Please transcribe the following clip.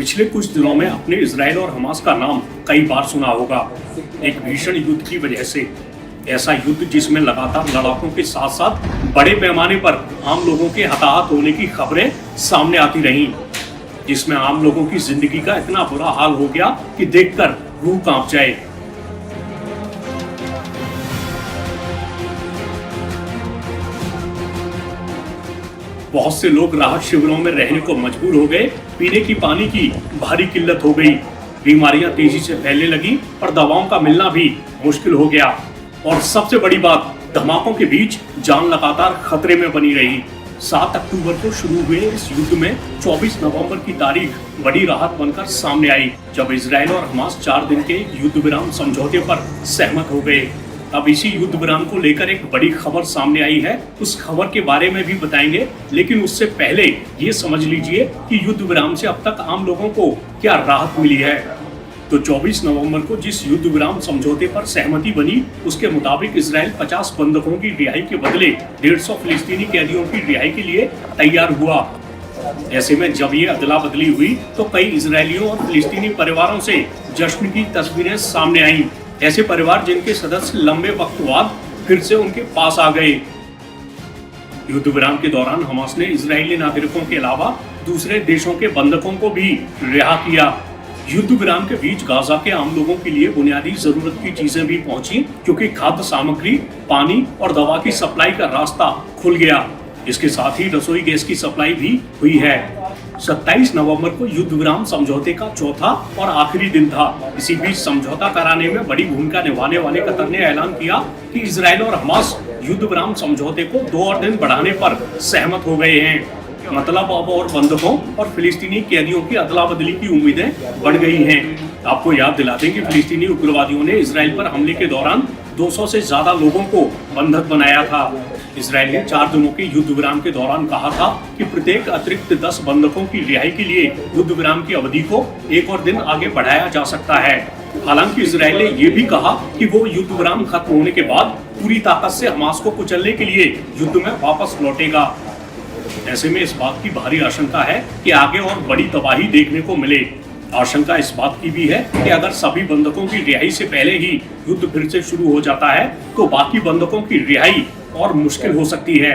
पिछले कुछ दिनों में आपने इजराइल और हमास का नाम कई बार सुना होगा। एक भीषण युद्ध की वजह से, ऐसा युद्ध जिसमें लगातार लड़ाकों के साथ साथ बड़े पैमाने पर आम लोगों के हताहत होने की खबरें सामने आती रहीं, जिसमें आम लोगों की जिंदगी का इतना बुरा हाल हो गया कि देखकर रूह कांप जाए। बहुत से लोग राहत शिविरों में रहने को मजबूर हो गए। पीने की पानी की भारी किल्लत हो गई, बीमारियां तेजी से फैलने लगी और दवाओं का मिलना भी मुश्किल हो गया। और सबसे बड़ी बात, धमाकों के बीच जान लगातार खतरे में बनी रही। 7 अक्टूबर को शुरू हुए इस युद्ध में 24 नवंबर की तारीख बड़ी राहत बनकर सामने आई, जब इजराइल और हमास 4 दिन के युद्ध विराम समझौते पर सहमत हो गए। अब इसी युद्ध विराम को लेकर एक बड़ी खबर सामने आई है, उस खबर के बारे में भी बताएंगे। लेकिन उससे पहले ये समझ लीजिए कि युद्ध विराम से अब तक आम लोगों को क्या राहत मिली है। तो 24 नवंबर को जिस युद्ध विराम समझौते पर सहमति बनी, उसके मुताबिक इजराइल 50 बंधकों की रिहाई के बदले 150 फिलिस्तीनी कैदियों की रिहाई के लिए तैयार हुआ। ऐसे में जब ये अदला बदली हुई तो कई इजरायलियों और फिलिस्तीनी परिवारों से जश्न की तस्वीरें सामने आईं। ऐसे परिवार जिनके सदस्य लंबे वक्त बाद फिर से उनके पास आ गए। युद्ध विराम के दौरान हमास ने इजरायली नागरिकों के अलावा दूसरे देशों के बंधकों को भी रिहा किया। युद्ध विराम के बीच गाजा के आम लोगों के लिए बुनियादी जरूरत की चीजें भी पहुंची, क्योंकि खाद्य सामग्री, पानी और दवा की सप्लाई का रास्ता खुल गया। इसके साथ ही रसोई गैस की सप्लाई भी हुई है। 27 नवंबर को युद्ध विराम समझौते का चौथा और आखिरी दिन था। इसी बीच समझौता कराने में बड़ी भूमिका निभाने वाले कतर ने ऐलान किया कि इजराइल और हमास युद्ध विराम समझौते को 2 और दिन बढ़ाने पर सहमत हो गए हैं। मतलब अब और बंधकों और फिलिस्तीनी कैदियों की अदला बदली की उम्मीदें बढ़ गई हैं। आपको याद दिला दें कि फिलिस्तीनी उग्रवादियों ने इजराइल पर हमले के दौरान 200 से ज्यादा लोगों को बंधक बनाया था। इजराइल ने 4 दिनों के युद्ध विराम के दौरान कहा था कि प्रत्येक अतिरिक्त 10 बंधकों की रिहाई के लिए युद्ध विराम की अवधि को 1 और दिन आगे बढ़ाया जा सकता है। हालांकि इजराइल ने यह भी कहा कि वो युद्ध विराम खत्म होने के बाद पूरी ताकत से हमास को कुचलने के लिए युद्ध में वापस लौटेगा। ऐसे में इस बात की भारी आशंका है कि आगे और बड़ी तबाही देखने को मिले। आशंका इस बात की भी है कि अगर सभी बंधकों की रिहाई से पहले ही युद्ध फिर से शुरू हो जाता है तो बाकी बंधकों की रिहाई और मुश्किल हो सकती है।